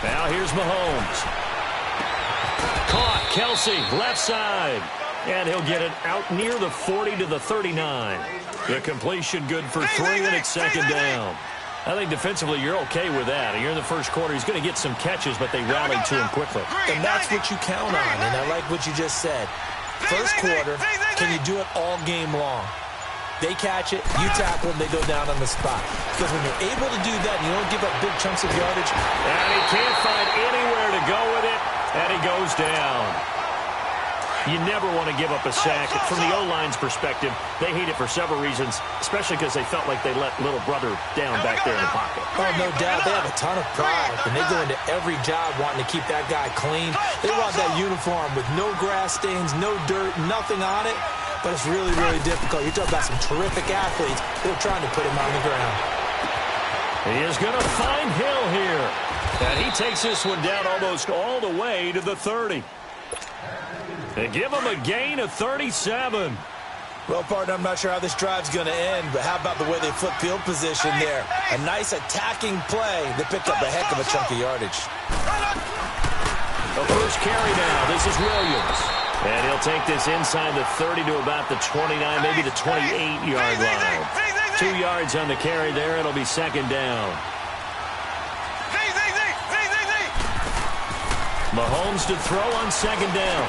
Now here's Mahomes. Caught. Kelsey, left side. And he'll get it out near the 40 to the 39. The completion good for 3, and it's second down. I think defensively you're okay with that. You're in the first quarter. He's going to get some catches, but they rallied to him quickly. And that's what you count on, and I like what you just said. First quarter, can you do it all game long? They catch it, you tackle them, they go down on the spot. Because when you're able to do that and you don't give up big chunks of yardage. And he can't find anywhere to go with it, and he goes down. You never want to give up a sack. From the O-line's perspective, they hate it for several reasons, especially because they felt like they let little brother down back there in the pocket. Oh, no doubt. They have a ton of pride, and they go into every job wanting to keep that guy clean. They want that uniform with no grass stains, no dirt, nothing on it, but it's really, really difficult. You're talking about some terrific athletes who are trying to put him on the ground. He is going to find Hill here, and he takes this one down almost all the way to the 30. They give him a gain of 37. Well, partner, I'm not sure how this drive's going to end, but how about the way they flip field position there? A nice attacking play that picked up a heck of a chunk of yardage. The first carry now. This is Williams. And he'll take this inside the 30 to about the 29, maybe the 28-yard line. 2 yards on the carry there. It'll be second down. Mahomes to throw on second down.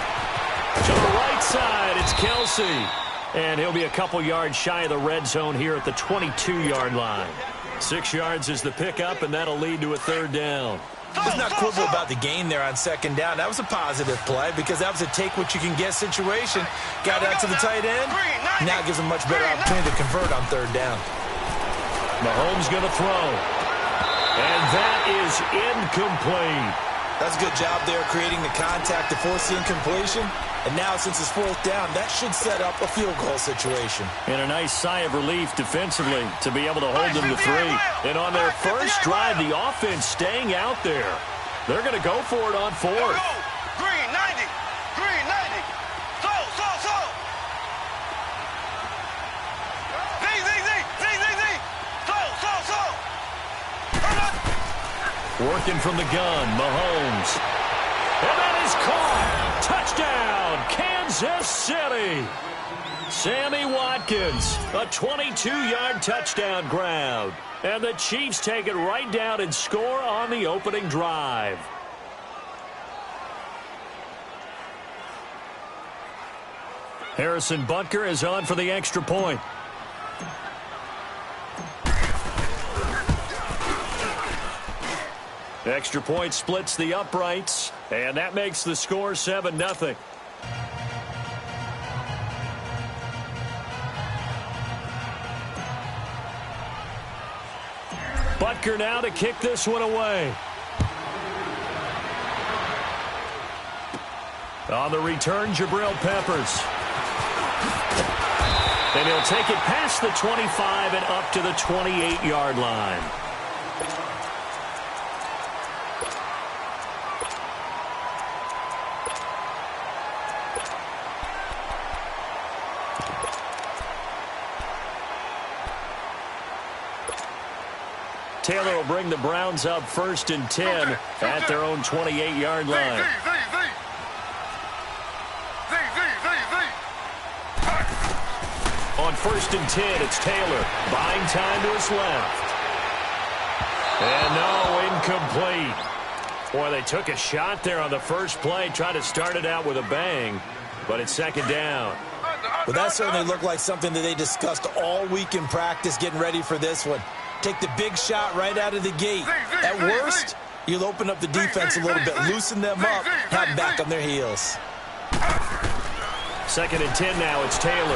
To the right side, it's Kelsey. And he'll be a couple yards shy of the red zone here at the 22-yard line. 6 yards is the pickup, and that'll lead to a third down. Let's not quibble about the gain there on second down. That was a positive play because that was a take-what-you-can-get situation. Got out to the tight end. Now gives him much better opportunity to convert on third down. Mahomes going to throw. And that is incomplete. That's a good job there creating the contact to force the incompletion. And now, since it's fourth down, that should set up a field goal situation. And a nice sigh of relief defensively to be able to hold them to 3. And on their first drive, the offense staying out there. They're going to go for it on fourth. Green 90. Green 90. So. Working from the gun, Mahomes. And that is caught. Touchdown, Kansas City. Sammy Watkins, a 22-yard touchdown grab. And the Chiefs take it right down and score on the opening drive. Harrison Butker is on for the extra point. Extra point splits the uprights, and that makes the score 7-0. Butker now to kick this one away. On the return, Jabril Peppers. And he'll take it past the 25 and up to the 28-yard line. Taylor will bring the Browns up 1st and 10 at their own 28-yard line. On 1st and 10, it's Taylor. Buying time to his left. And no, incomplete. Boy, they took a shot there on the first play. Tried to start it out with a bang, but it's second down. Well, that certainly looked like something that they discussed all week in practice getting ready for this one. Take the big shot right out of the gate. At worst, you'll open up the defense a little bit, loosen them up, have them back on their heels. 2nd and 10 now, it's Taylor.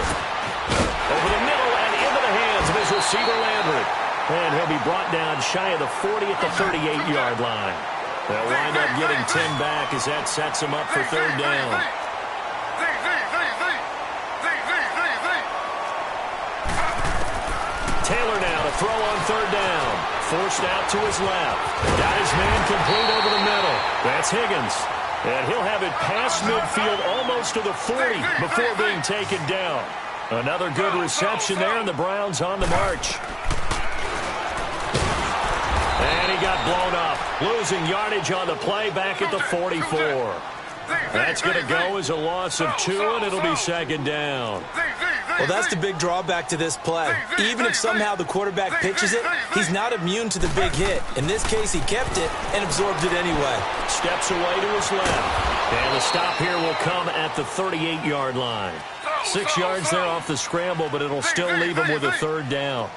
Over the middle and into the hands of his receiver, Landry. And he'll be brought down shy of the 40 at the 38-yard line. They'll wind up getting 10 back as that sets him up for third down. Taylor now to throw on third down. Forced out to his left. Got his man complete over the middle. That's Higgins. And he'll have it past midfield almost to the 40 before being taken down. Another good reception there, and the Browns on the march. And he got blown up. Losing yardage on the play back at the 44. That's going to go as a loss of 2, and it'll be second down. Well, that's the big drawback to this play. Even if somehow the quarterback pitches it, he's not immune to the big hit. In this case, he kept it and absorbed it anyway. Steps away to his left. And the stop here will come at the 38-yard line. 6 yards there off the scramble, but it'll still leave him with a third down.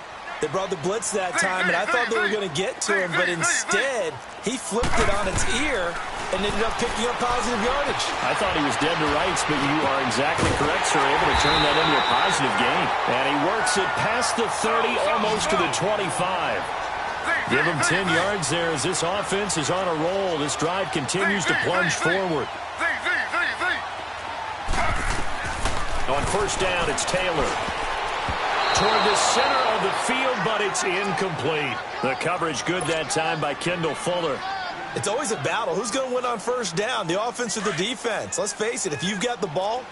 They brought the blitz that time, and I thought they were going to get to him, but instead, he flipped it on its ear and ended up picking up positive yardage. I thought he was dead to rights, but you are exactly correct, sir. Able to turn that into a positive gain. And he works it past the 30, almost to the 25. Give him 10 yards there as this offense is on a roll. This drive continues to plunge forward. On first down, it's Taylor. Toward the center of the field, but it's incomplete. The coverage good that time by Kendall Fuller. It's always a battle. Who's going to win on first down, the offense or the defense? Let's face it, if you've got the ball,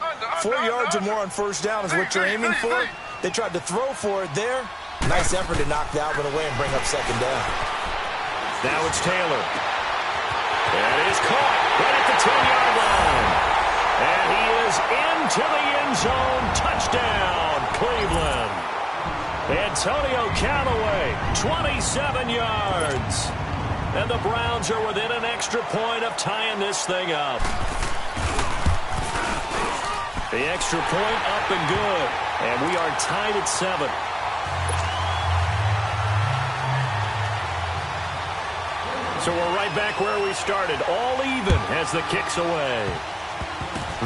4 yards or more on first down is what you're aiming for. They tried to throw for it there. Nice effort to knock that one away and bring up second down. Now it's Taylor. That is caught right at the 10-yard line. And he is into the end zone. Touchdown, Cleveland. Antonio Callaway, 27 yards. And the Browns are within an extra point of tying this thing up. The extra point up and good. And we are tied at 7. So we're right back where we started. All even as the kick's away.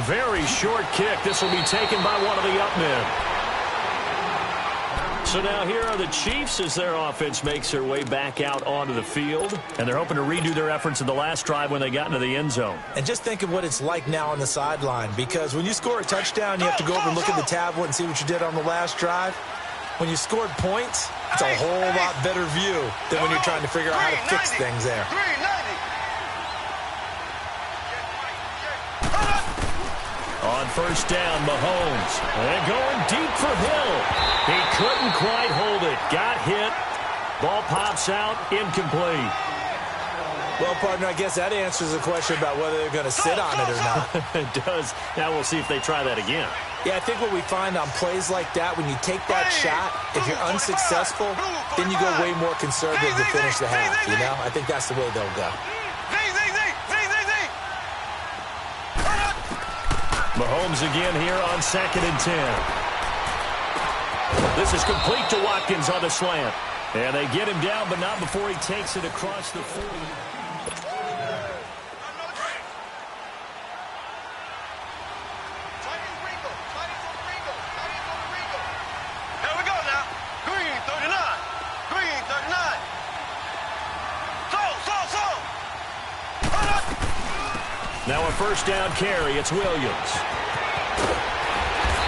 Very short kick. This will be taken by one of the up men. So now here are the Chiefs as their offense makes their way back out onto the field. And they're hoping to redo their efforts in the last drive when they got into the end zone. And just think of what it's like now on the sideline. Because when you score a touchdown, you have to go over and look at the tablet and see what you did on the last drive. When you scored points, it's a whole lot better view than when you're trying to figure out how to fix things there. On first down, Mahomes. And going deep for Hill. He couldn't quite hold it. Got hit. Ball pops out. Incomplete. Well, partner, I guess that answers the question about whether they're going to sit on it or not. It does. Now we'll see if they try that again. Yeah, I think what we find on plays like that, when you take that shot, if you're unsuccessful, then you go way more conservative to finish the half, you know? I think that's the way they'll go. Mahomes again here on 2nd and 10. This is complete to Watkins on the slant. And they get him down, but not before he takes it across the 40. Here we go now. Green 39. Green 39. Now a first down carry. It's Williams.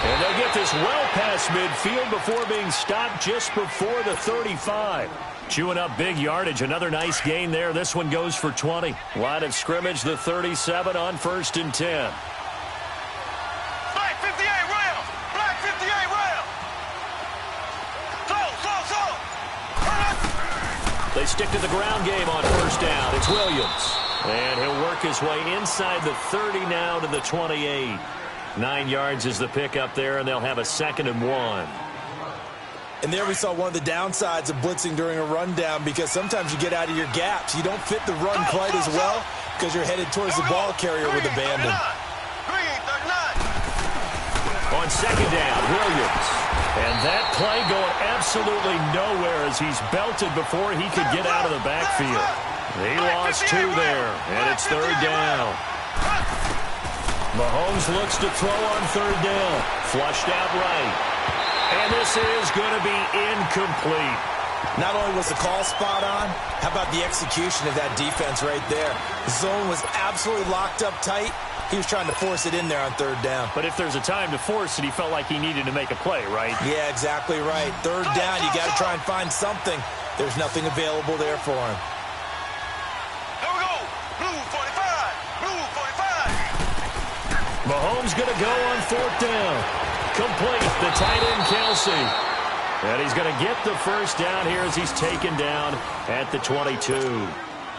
And they'll get this well past midfield before being stopped just before the 35. Chewing up big yardage. Another nice gain there. This one goes for 20. Line of scrimmage, the 37 on 1st and 10. Black 58 rail. Black 58 rail. They stick to the ground game on first down. It's Williams. And he'll work his way inside the 30 now to the 28. 9 yards is the pickup there, and they'll have a 2nd and 1. And there we saw one of the downsides of blitzing during a rundown, because sometimes you get out of your gaps. You don't fit the run quite as well because you're headed towards the ball carrier with abandon. On 2nd down, Williams. And that play going absolutely nowhere as he's belted before he could get out of the backfield. He lost 2 there, and it's 3rd down. Mahomes looks to throw on 3rd down. Flushed out right. And this is going to be incomplete. Not only was the call spot on, how about the execution of that defense right there? The zone was absolutely locked up tight. He was trying to force it in there on 3rd down. But if there's a time to force it, he felt like he needed to make a play, right? Yeah, exactly right. 3rd down, you got to try and find something. There's nothing available there for him. Here we go. Blue 45. Blue 45. Mahomes going to go on 4th down. Complete. The tight end, Kelsey. And he's going to get the first down here as he's taken down at the 22.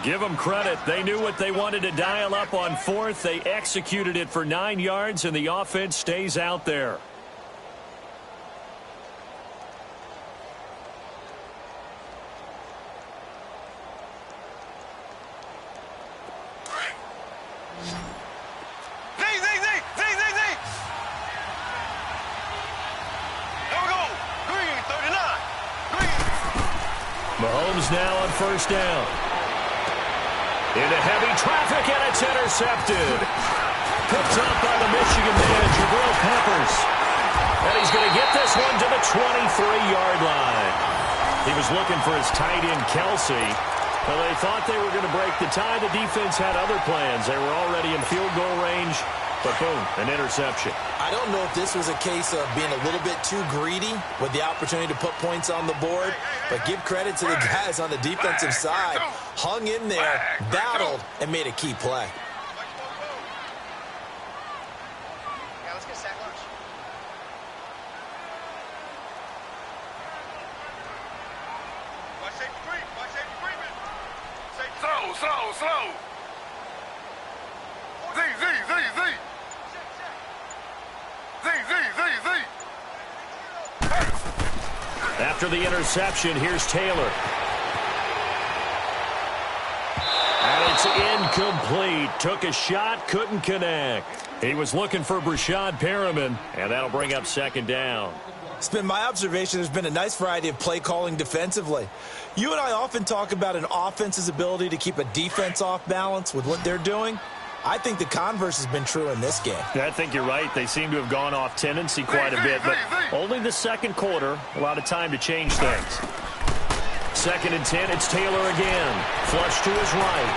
Give them credit. They knew what they wanted to dial up on fourth. They executed it for 9 yards, and the offense stays out there. Mahomes now on first down. Into heavy traffic, and it's intercepted. Picked up by the Michigan man, Jabril Peppers. And he's going to get this one to the 23-yard line. He was looking for his tight end, Kelsey. Well, they thought they were going to break the tie. The defense had other plans. They were already in field goal range. But boom, an interception. I don't know if this was a case of being a little bit too greedy with the opportunity to put points on the board, but give credit to the guys on the defensive side. Hung in there, battled, and made a key play. Yeah, let's get sack lunch. Watch safety creep. Watch safety creeping. Slow. Z. After the interception, here's Taylor. And it's incomplete. Took a shot, couldn't connect. He was looking for Brashad Perriman, and that'll bring up second down. It's been my observation there's been a nice variety of play calling defensively. You and I often talk about an offense's ability to keep a defense off balance with what they're doing. I think the converse has been true in this game. Yeah, I think you're right. They seem to have gone off tendency quite a bit, but only the second quarter, a lot of time to change things. 2nd and 10, it's Taylor again. Flush to his right.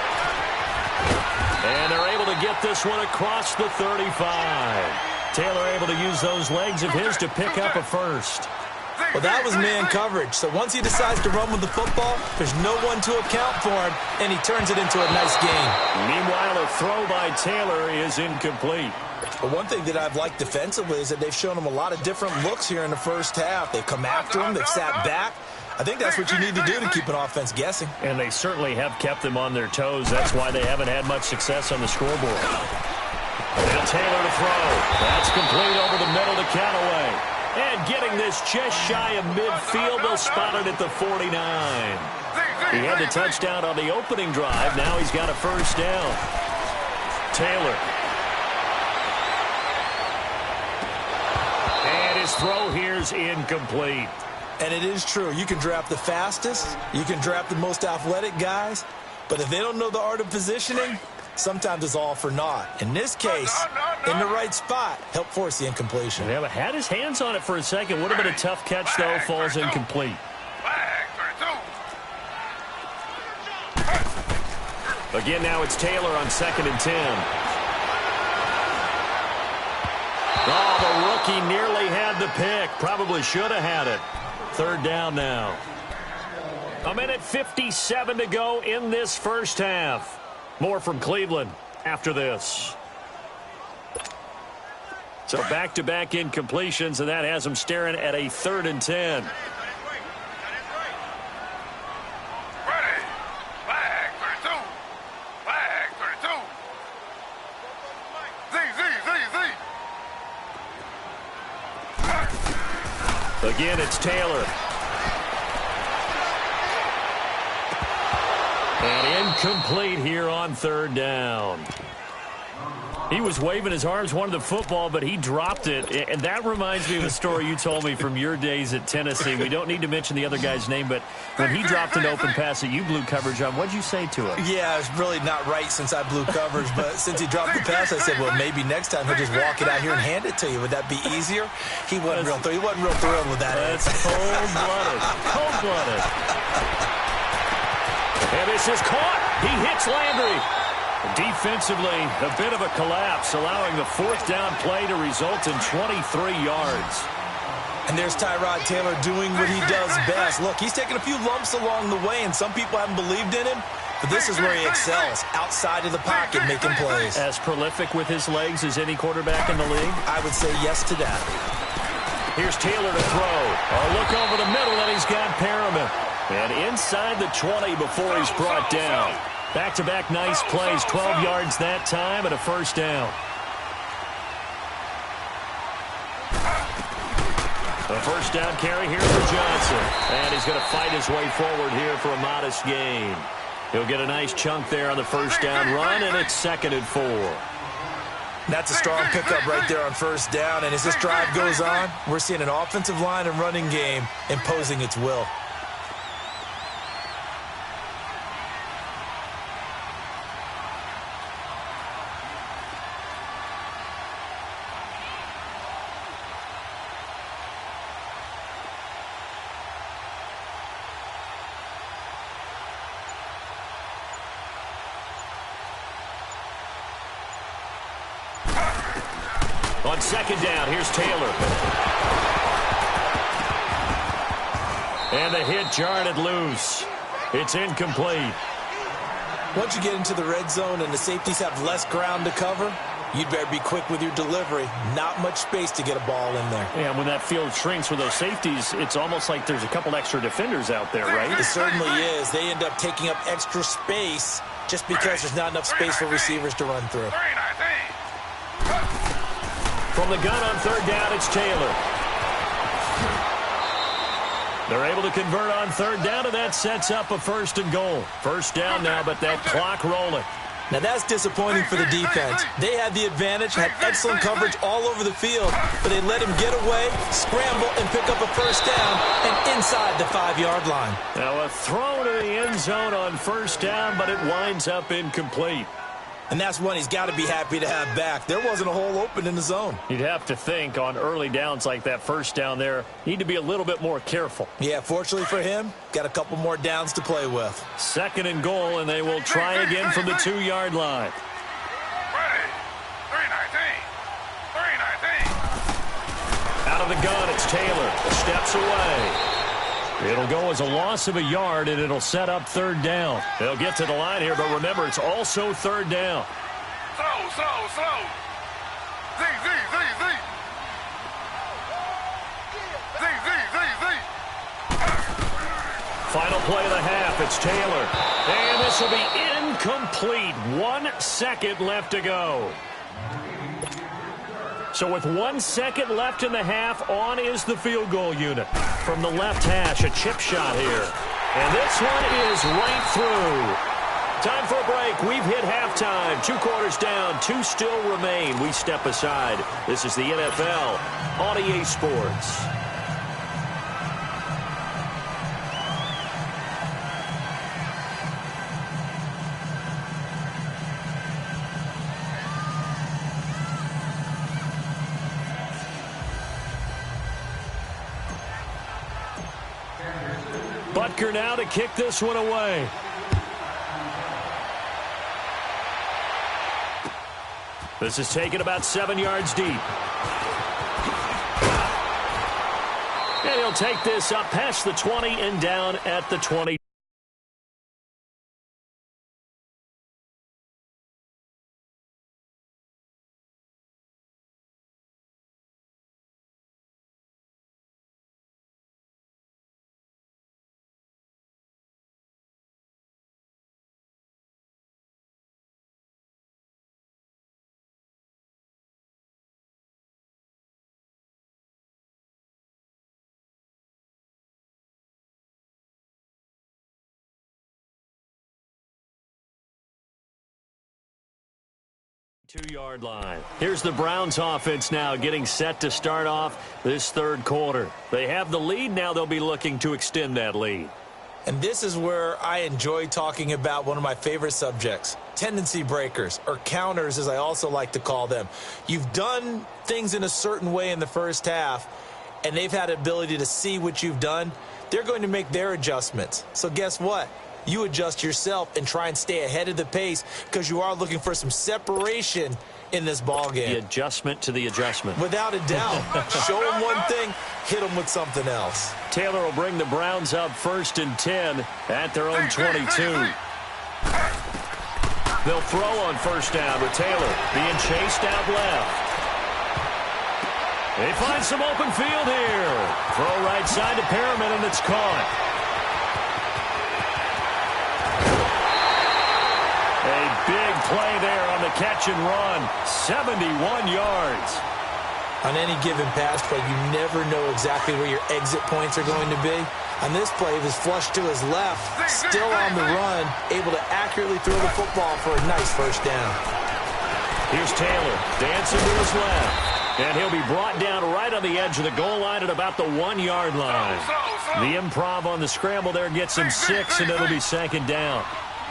And they're able to get this one across the 35. Taylor able to use those legs of his to pick up a first. Well, that was man coverage. So once he decides to run with the football, there's no one to account for him, and he turns it into a nice game. Meanwhile, a throw by Taylor is incomplete. But one thing that I've liked defensively is that they've shown him a lot of different looks here in the first half. They've come after him. They've sat back. I think that's what you need to do to keep an offense guessing. And they certainly have kept them on their toes. That's why they haven't had much success on the scoreboard. And Taylor to throw. That's complete over the middle to Callaway. And getting this just shy of midfield, they'll spot it at the 49. He had the touchdown on the opening drive. Now he's got a first down. Taylor. And his throw here's incomplete. And it is true. You can draft the fastest. You can draft the most athletic guys. But if they don't know the art of positioning, sometimes it's all for naught. In this case, in the right spot, help force the incompletion. Yeah, but had his hands on it for a second. Would have been a tough catch, though. Falls incomplete. Again, now it's Taylor on 2nd and 10. Oh, the rookie nearly had the pick. Probably should have had it. 3rd down now. 1:57 to go in this first half. More from Cleveland after this. So back-to-back incompletions, and that has them staring at a 3rd and 10. Again, it's Taylor. And incomplete here on 3rd down. He was waving his arms, wanted the football, but he dropped it. And that reminds me of a story you told me from your days at Tennessee. We don't need to mention the other guy's name, but when he dropped an open pass that you blew coverage on, what'd you say to him? Yeah, it's really not right since I blew coverage, but since he dropped the pass, I said, well, maybe next time he'll just walk it out here and hand it to you. Would that be easier? He wasn't real thrilled with that. That's cold-blooded. Cold-blooded. And this is caught. He hits Landry. Defensively, a bit of a collapse, allowing the 4th down play to result in 23 yards. And there's Tyrod Taylor doing what he does best. Look, he's taken a few lumps along the way, and some people haven't believed in him, but this is where he excels, outside of the pocket, making plays. As prolific with his legs as any quarterback in the league? I would say yes to that. Here's Taylor to throw. A look over the middle, and he's got Perriman. And inside the 20 before he's brought down. Back-to-back nice plays, 12 yards that time and a first down. A first down carry here for Johnson. And he's going to fight his way forward here for a modest gain. He'll get a nice chunk there on the first down run, and it's 2nd and 4. That's a strong pickup right there on first down. And as this drive goes on, we're seeing an offensive line and running game imposing its will. On 2nd down, here's Taylor. And the hit jarred it loose. It's incomplete. Once you get into the red zone and the safeties have less ground to cover, you'd better be quick with your delivery. Not much space to get a ball in there. Yeah, when that field shrinks with those safeties, it's almost like there's a couple extra defenders out there, right? It certainly is. They end up taking up extra space just because there's not enough space for receivers to run through. From the gun on 3rd down, it's Taylor. They're able to convert on 3rd down, and that sets up a 1st and goal. First down now, but that clock rolling. Now that's disappointing for the defense. They had the advantage, had excellent coverage all over the field, but they let him get away, scramble, and pick up a first down, and inside the 5-yard line. Now a throw to the end zone on first down, but it winds up incomplete. And that's one he's got to be happy to have back. There wasn't a hole open in the zone. You'd have to think on early downs like that first down there, need to be a little bit more careful. Yeah, fortunately for him, got a couple more downs to play with. 2nd and goal, and they will try again from the 2-yard line. Ready. 319. Out of the gun, it's Taylor. Steps away. It'll go as a loss of a yard, and it'll set up 3rd down. They'll get to the line here, but remember, it's also 3rd down. Slow. Z. Final play of the half, it's Taylor. And this will be incomplete. 1 second left to go. So with 1 second left in the half, on is the field goal unit. From the left hash, a chip shot here. And this one is right through. Time for a break. We've hit halftime. 2 quarters down, 2 still remain. We step aside. This is the NFL on EA Sports. Butker now to kick this one away. This is taken about 7 yards deep. And he'll take this up past the 20 and down at the 20. Two-yard line. Here's the Browns offense now getting set to start off this 3rd quarter. They have the lead. Now they'll be looking to extend that lead. And this is where I enjoy talking about one of my favorite subjects, tendency breakers, or counters as I also like to call them. You've done things in a certain way in the first half, and they've had the ability to see what you've done. They're going to make their adjustments. So guess what? You adjust yourself and try and stay ahead of the pace because you are looking for some separation in this ball game. The adjustment to the adjustment. Without a doubt. Show them one thing, hit them with something else. Taylor will bring the Browns up 1st and 10 at their own 22. They'll throw on 1st down with Taylor being chased out left. They find some open field here. Throw right side to Perriman, and it's caught. A big play there on the catch and run. 71 yards. On any given pass play, you never know exactly where your exit points are going to be. On this play, he was flushed to his left, still on the run, able to accurately throw the football for a nice first down. Here's Taylor, dancing to his left. And he'll be brought down right on the edge of the goal line at about the 1-yard line. The improv on the scramble there gets him 6, and it'll be second down.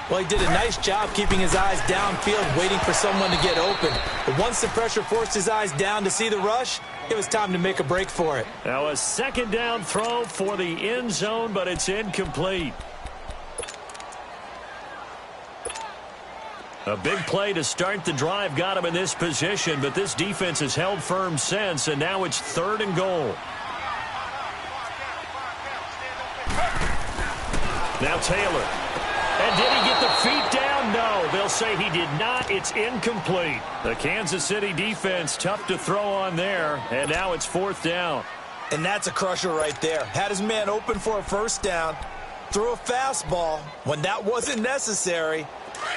Well, he did a nice job keeping his eyes downfield, waiting for someone to get open. But once the pressure forced his eyes down to see the rush, it was time to make a break for it. Now a second down throw for the end zone, but it's incomplete. A big play to start the drive got him in this position, but this defense has held firm since, and now it's 3rd and goal. Now Taylor. And did he get the feet down? No, they'll say he did not. It's incomplete. The Kansas City defense tough to throw on there, and now it's 4th down. And that's a crusher right there. Had his man open for a first down, threw a fastball when that wasn't necessary.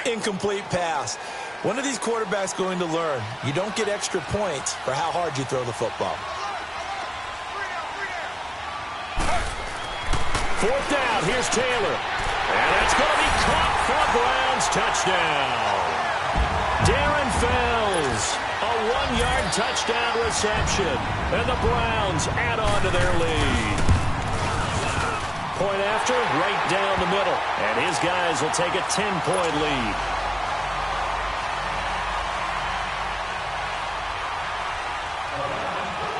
Incomplete pass. One of these quarterbacks going to learn, you don't get extra points for how hard you throw the football. 4th down, here's Taylor. And that's going to be caught for a Browns touchdown. Darren Fells, a 1-yard touchdown reception. And the Browns add on to their lead. Point after, right down the middle. And his guys will take a 10-point lead.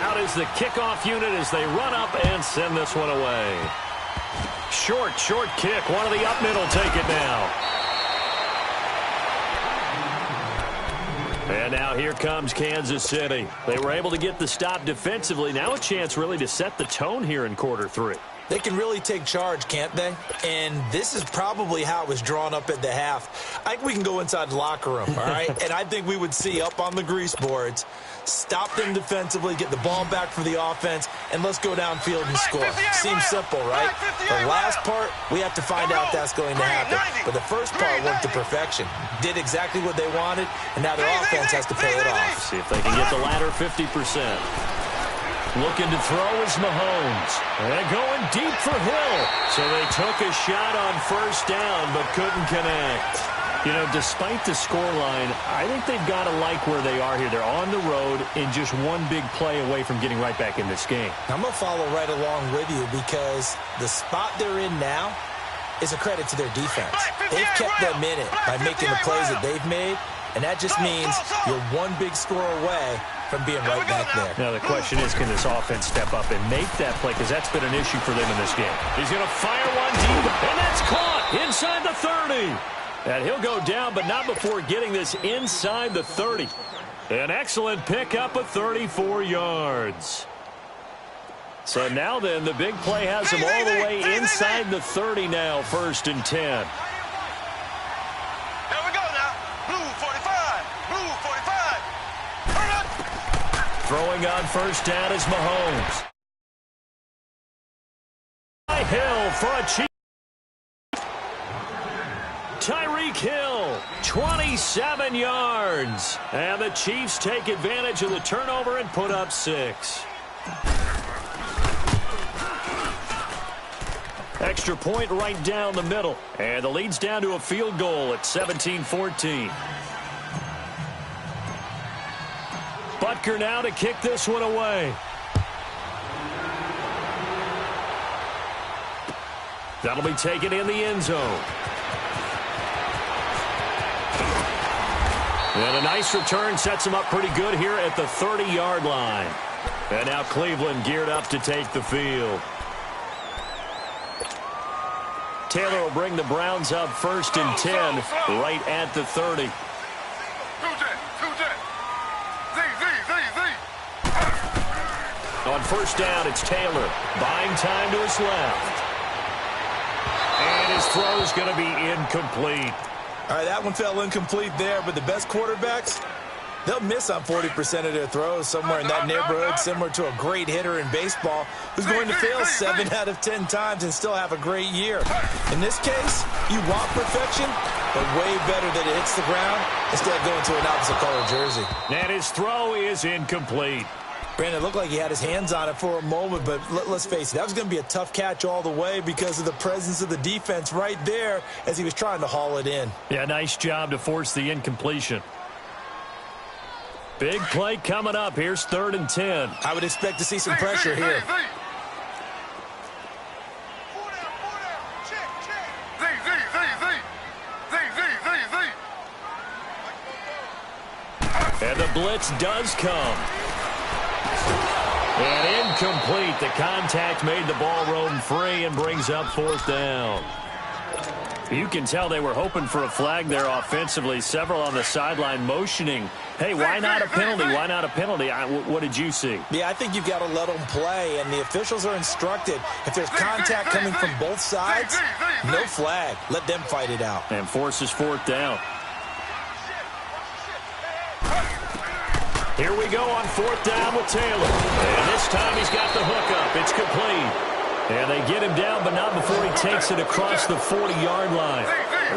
Out is the kickoff unit as they run up and send this one away. Short kick. One of the up middle take it now. And now here comes Kansas City. They were able to get the stop defensively. Now a chance really to set the tone here in quarter 3. They can really take charge, can't they? And this is probably how it was drawn up at the half. I think we can go inside the locker room, all right? And I think we would see up on the grease boards, stop them defensively, get the ball back for the offense, and let's go downfield and score. Seems simple, right? The last part, we have to find out if that's going to happen. But the first part worked to perfection. Did exactly what they wanted, and now their offense has to pay it off. See if they can get the latter 50%. Looking to throw is Mahomes. And going deep for Hill. So they took a shot on first down, but couldn't connect. You know, despite the scoreline, I think they've got to like where they are here. They're on the road and just one big play away from getting right back in this game. I'm going to follow right along with you because the spot they're in now is a credit to their defense. They've kept them in it by making the plays that they've made, and that just means you're one big score away from being right back there. Now the question is, can this offense step up and make that play? Because that's been an issue for them in this game. He's going to fire one deep, and that's caught inside the 30. And he'll go down, but not before getting this inside the 30. An excellent pickup of 34 yards. So now then, the big play has him all the way inside the 30 now, 1st and 10. Throwing on first down is Mahomes. Hill for a cheap. Tyreek Hill, 27 yards. And the Chiefs take advantage of the turnover and put up 6. Extra point right down the middle. And the lead's down to a field goal at 17-14. Butker now to kick this one away. That'll be taken in the end zone. And a nice return sets him up pretty good here at the 30-yard line. And now Cleveland geared up to take the field. Taylor will bring the Browns up 1st and 10 right at the 30. On first down, it's Taylor. Buying time to his left. And his throw is going to be incomplete. All right, that one fell incomplete there, but the best quarterbacks, they'll miss on 40% of their throws somewhere in that neighborhood, similar to a great hitter in baseball who's going to fail 7 out of 10 times and still have a great year. In this case, you want perfection, but way better that it hits the ground instead of going to an opposite color jersey. And his throw is incomplete. Brandon, it looked like he had his hands on it for a moment, but let's face it, that was going to be a tough catch all the way because of the presence of the defense right there as he was trying to haul it in. Yeah, nice job to force the incompletion. Big play coming up. Here's 3rd and 10. I would expect to see some pressure here. And the blitz does come. And incomplete. The contact made the ball roam free and brings up 4th down. You can tell they were hoping for a flag there offensively. Several on the sideline motioning. Hey, why not a penalty? Why not a penalty? What did you see? Yeah, I think you've got to let them play, and the officials are instructed. If there's contact coming from both sides, no flag. Let them fight it out. And forces 4th down. Here we go on 4th down with Taylor. And this time he's got the hook up. It's complete. And they get him down, but not before he takes it across the 40-yard line.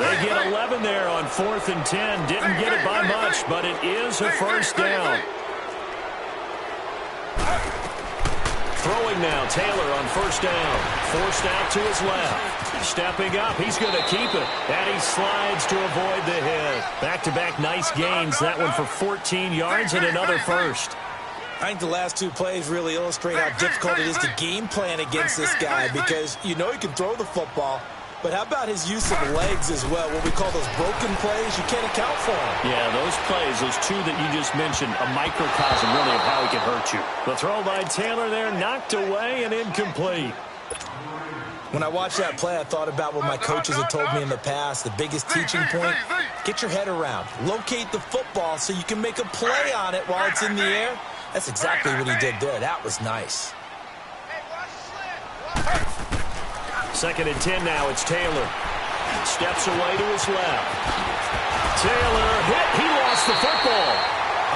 They get 11 there on 4th and 10. Didn't get it by much, but it is a 1st down. Throwing now, Taylor on 1st down. Forced out to his left. Stepping up, he's going to keep it. And he slides to avoid the hit. Back-to-back nice gains. That one for 14 yards and another 1st. I think the last 2 plays really illustrate how difficult it is to game plan against this guy because you know he can throw the football, but how about his use of legs as well? What we call those broken plays, you can't account for them. Yeah, those plays, those 2 that you just mentioned, a microcosm really of how he can hurt you. The throw by Taylor there, knocked away and incomplete. When I watched that play, I thought about what my coaches had told me in the past. The biggest teaching point, get your head around. Locate the football so you can make a play on it while it's in the air. That's exactly what he did there. That was nice. 2nd and 10 now. It's Taylor. Steps away to his left. Taylor hit. He lost the football.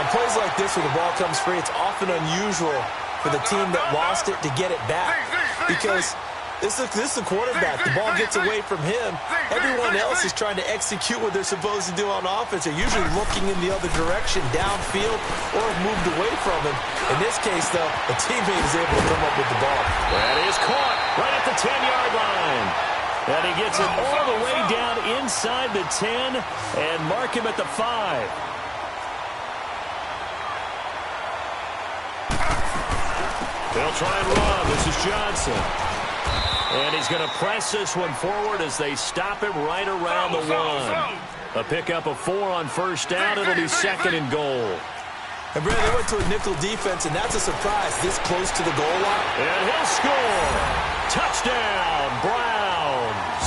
On plays like this where the ball comes free, it's often unusual for the team that lost it to get it back because this is the quarterback. The ball gets away from him. Everyone else is trying to execute what they're supposed to do on offense. They're usually looking in the other direction, downfield, or have moved away from him. In this case, though, a teammate is able to come up with the ball. That is caught right at the 10-yard line. And he gets it all the way down inside the 10 and mark him at the 5. They'll try and run. This is Johnson. And he's going to press this one forward as they stop him right around the 1. A pickup of 4 on 1st down. It'll be 2nd and goal. And, Brandon, they went to a nickel defense, and that's a surprise this close to the goal line. And he'll score. Touchdown, Browns.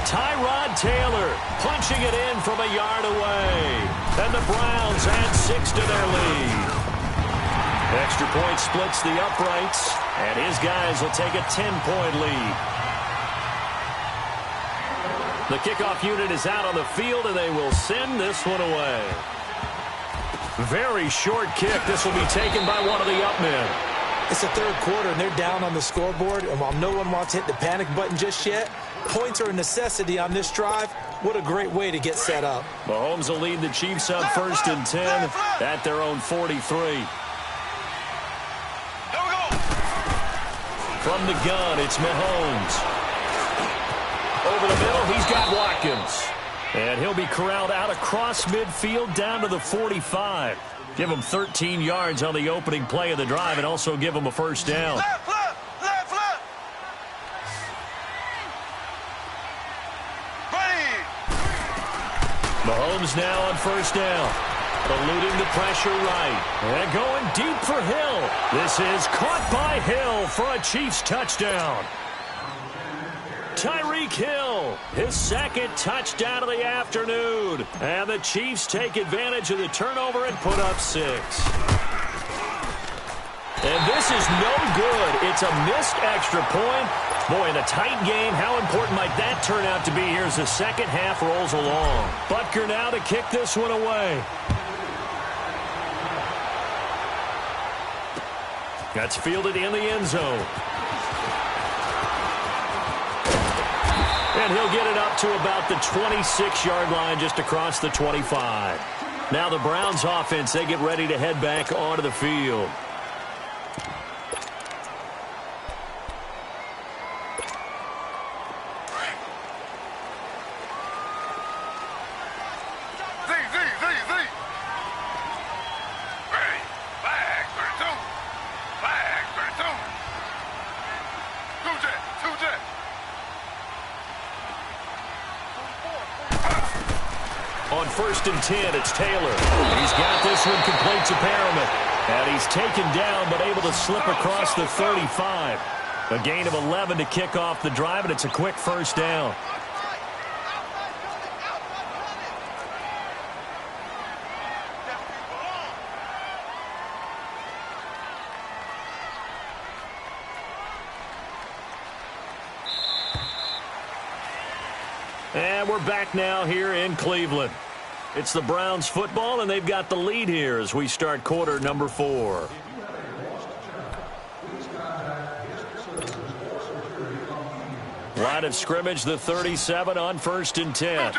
Tyrod Taylor punching it in from a yard away. And the Browns add 6 to their lead. Extra point splits the uprights, and his guys will take a 10-point lead. The kickoff unit is out on the field, and they will send this one away. Very short kick. This will be taken by one of the up men. It's the 3rd quarter, and they're down on the scoreboard, and while no one wants to hit the panic button just yet, points are a necessity on this drive. What a great way to get set up. Mahomes will lead the Chiefs on 1st and 10 at their own 43. From the gun, it's Mahomes. Over the middle, he's got Watkins. And he'll be corralled out across midfield down to the 45. Give him 13 yards on the opening play of the drive and also give him a 1st down. Left. Ready. Mahomes now on 1st down. Eluding the pressure right. And going deep for Hill. This is caught by Hill for a Chiefs touchdown. Tyreek Hill, his 2nd touchdown of the afternoon. And the Chiefs take advantage of the turnover and put up 6. And this is no good. It's a missed extra point. Boy, in a tight game, how important might that turn out to be here as the second half rolls along? Butker now to kick this one away. That's fielded in the end zone. And he'll get it up to about the 26-yard line, just across the 25. Now the Browns offense, they get ready to head back onto the field. On 1st and 10, it's Taylor. He's got this one complete to Perriman. And he's taken down, but able to slip across the 35. A gain of 11 to kick off the drive, and it's a quick first down. And we're back now here in Cleveland. It's the Browns football, and they've got the lead here as we start quarter number 4. Line of scrimmage, the 37 on 1st and 10.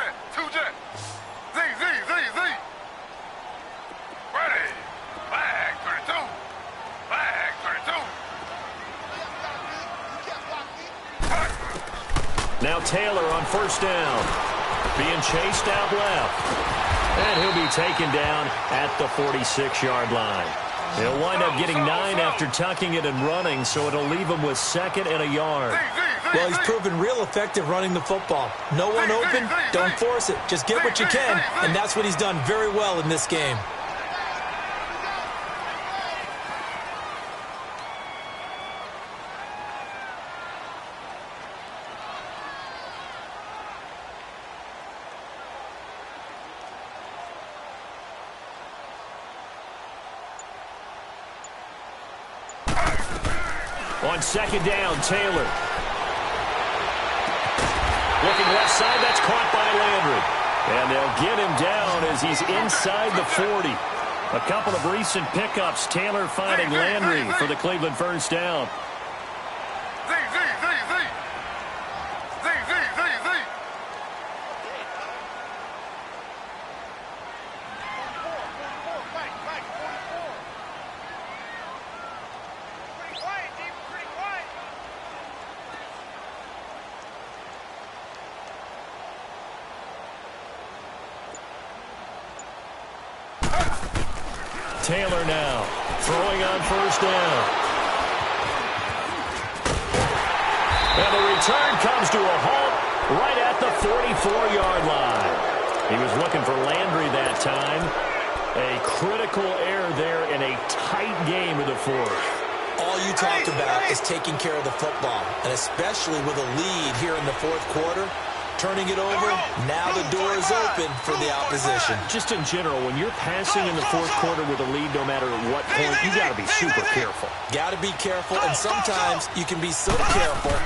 Now Taylor on 1st down. Being chased out left. And he'll be taken down at the 46-yard line. He'll wind up getting 9 after tucking it and running, so it'll leave him with 2nd and a yard. Well, he's proven real effective running the football. No one open, don't force it. Just get what you can, and that's what he's done very well in this game. On 2nd down, Taylor. Looking left side, that's caught by Landry. And they'll get him down as he's inside the 40. A couple of recent pickups. Taylor finding Landry for the Cleveland first down. Taylor now throwing on 1st down. And the return comes to a halt right at the 44-yard line. He was looking for Landry that time. A critical error there in a tight game of the 4th. All you talked about is taking care of the football, and especially with a lead here in the 4th quarter. Turning it over, now the door is open for the opposition. Just in general, when you're passing in the 4th quarter with a lead, no matter what point, you got to be super careful. Got to be careful, and sometimes you can be so careful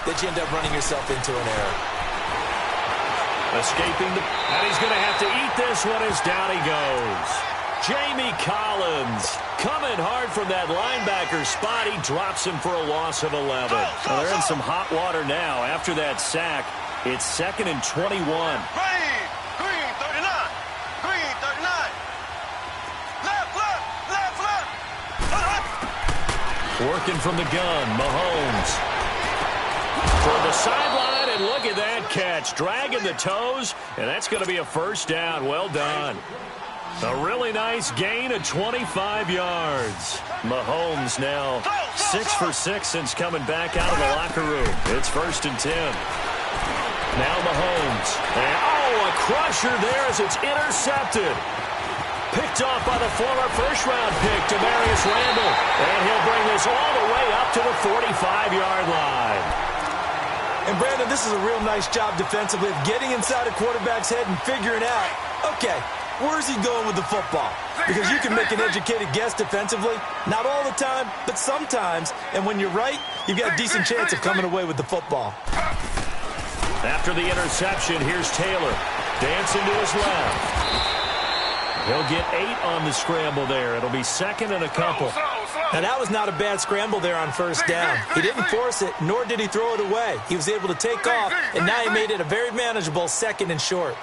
that you end up running yourself into an error. Escaping, and he's going to have to eat this one as down he goes. Jamie Collins coming hard from that linebacker spot. He drops him for a loss of 11. Well, they're in some hot water now after that sack. It's 2nd and 21. Green 39. Green 39. Left. Working from the gun, Mahomes. For the sideline, and look at that catch. Dragging the toes, and that's going to be a first down. Well done. A really nice gain of 25 yards. Mahomes now 6 for 6 since coming back out of the locker room. It's 1st and 10. Now Mahomes. And, a crusher there as it's intercepted. Picked off by the former first-round pick, Demarius Randall. And he'll bring this all the way up to the 45-yard line. And, Brandon, this is a real nice job defensively of getting inside a quarterback's head and figuring out, okay, where's he going with the football? Because you can make an educated guess defensively. Not all the time, but sometimes. And when you're right, you've got a decent chance of coming away with the football. After the interception, here's Taylor. Dancing to his left. He'll get 8 on the scramble there. It'll be 2nd and a couple. Now, that was not a bad scramble there on first down. He didn't force it, nor did he throw it away. He was able to take off, and now he made it a very manageable 2nd and short.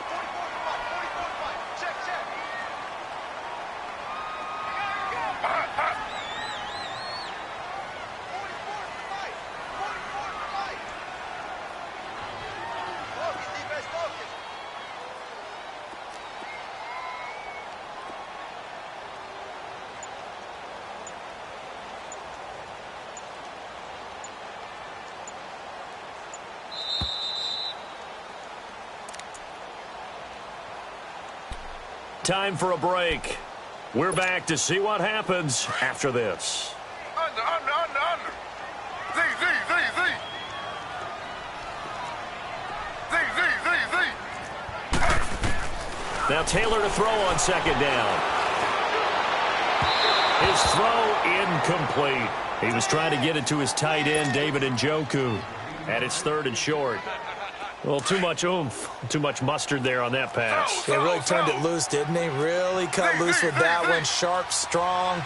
Time for a break. We're back to see what happens after this. Under. Z. Now Taylor to throw on 2nd down. His throw incomplete. He was trying to get it to his tight end, David Njoku. And it's 3rd and short. Well, too much oomph, too much mustard there on that pass. He really turned it loose, didn't he? Really cut loose with that one. Sharp, strong.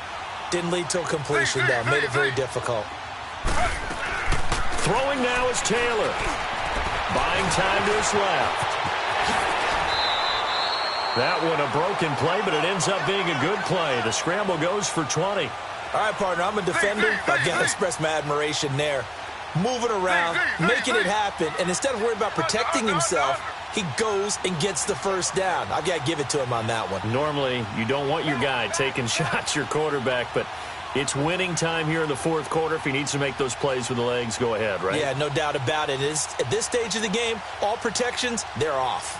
Didn't lead to a completion, though. Made it very difficult. Throwing now is Taylor. Buying time to his left. That one a broken play, but it ends up being a good play. The scramble goes for 20. All right, partner, I'm a defender. I've got to express my admiration there. Moving around, making it happen, and instead of worrying about protecting himself, he goes and gets the first down. I've got to give it to him on that one. Normally, you don't want your guy taking shots, your quarterback, but it's winning time here in the 4th quarter. If he needs to make those plays with the legs, go ahead, right? Yeah, no doubt about it. At this stage of the game, all protections, they're off.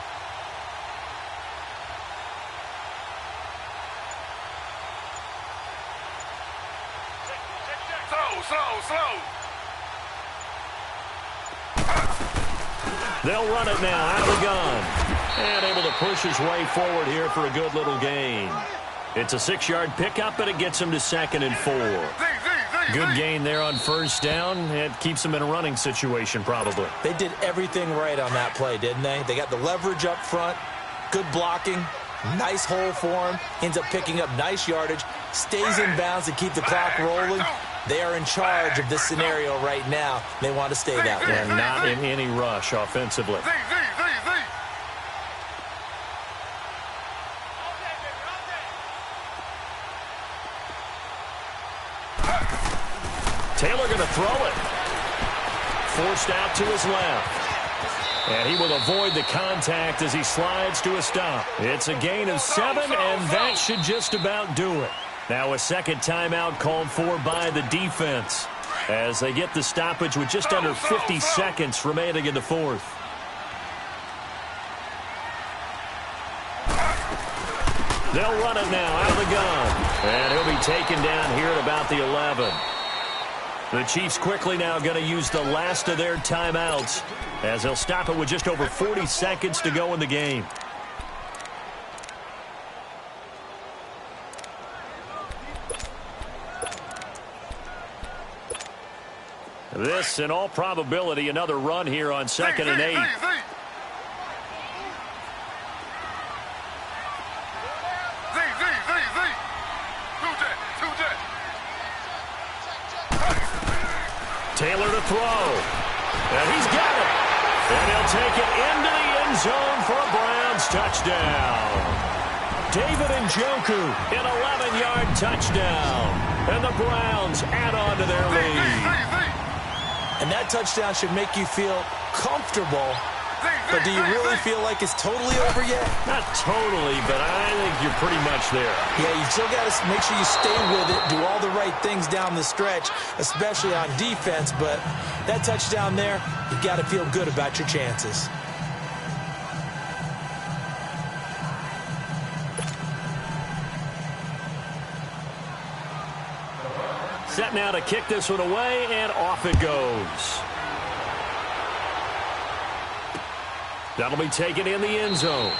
Slow. They'll run it now out of the gun. And able to push his way forward here for a good little gain. It's a 6-yard pickup, and it gets him to 2nd and 4. Good gain there on first down. It keeps him in a running situation, probably. They did everything right on that play, didn't they? They got the leverage up front, good blocking, nice hole for him, ends up picking up nice yardage, stays in bounds to keep the clock rolling. They are in charge of this scenario right now. They want to stay that way. And not in any rush offensively. Taylor going to throw it. Forced out to his left. And he will avoid the contact as he slides to a stop. It's a gain of 7, and that should just about do it. Now a 2nd timeout called for by the defense as they get the stoppage with just under 50 seconds remaining in the 4th. They'll run it now out of the gun. And he'll be taken down here at about the 11. The Chiefs quickly now going to use the last of their timeouts as they'll stop it with just over 40 seconds to go in the game. This, in all probability, another run here on 2nd and 8. Taylor to throw. And he's got it. And he'll take it into the end zone for a Browns touchdown. David Njoku, an 11-yard touchdown. And the Browns add on to their lead. And that touchdown should make you feel comfortable. But do you really feel like it's totally over yet? Not totally, but I think you're pretty much there. Yeah, you still got to make sure you stay with it, do all the right things down the stretch, especially on defense. But that touchdown there, you got to feel good about your chances. Set now to kick this one away, and off it goes. That'll be taken in the end zone.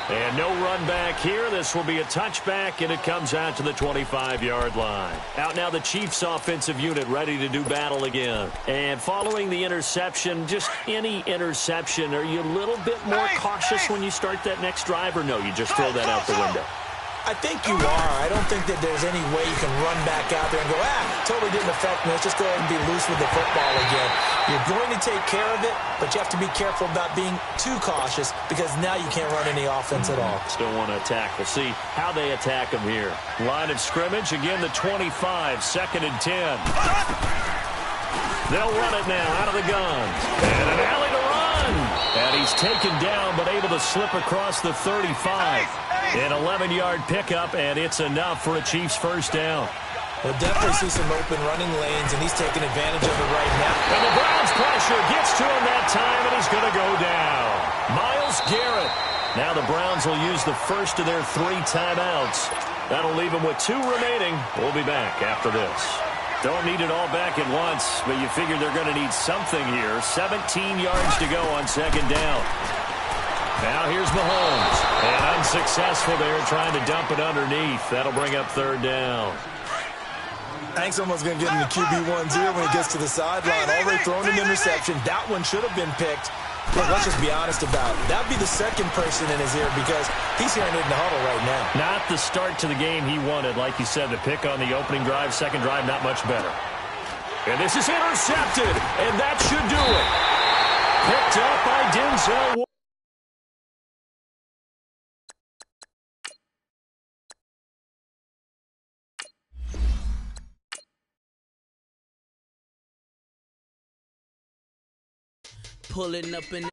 And no run back here. This will be a touchback, and it comes out to the 25-yard line. Out now the Chiefs offensive unit ready to do battle again. And following the interception, just any interception, are you a little bit more cautious when you start that next drive, or no, you just throw that out the window? I think you are. I don't think that there's any way you can run back out there and go, totally didn't affect me. Let's just go ahead and be loose with the football again. You're going to take care of it, but you have to be careful about being too cautious because now you can't run any offense at all. Still want to attack. We'll see how they attack him here. Line of scrimmage, again the 25, 2nd and 10. They'll run it now out of the gun. And an alley to run. And he's taken down but able to slip across the 35. An 11-yard pickup, and it's enough for a Chiefs first down. We'll definitely see some open running lanes, and he's taking advantage of it right now. And the Browns pressure gets to him that time, and he's going to go down. Myles Garrett. Now the Browns will use the first of their 3 timeouts. That'll leave them with 2 remaining. We'll be back after this. Don't need it all back at once, but you figure they're going to need something here. 17 yards to go on 2nd down. Now here's Mahomes. And unsuccessful there, trying to dump it underneath. That'll bring up 3rd down. I think someone's going to get in the QB1 0 when he gets to the sideline. Already thrown an interception. That one should have been picked. Look, let's just be honest about it. That would be the second person in his ear because he's hearing it in the huddle right now. Not the start to the game he wanted. Like you said, the pick on the opening drive, second drive, not much better. And this is intercepted, and that should do it. Picked up by Denzel. Pulling up in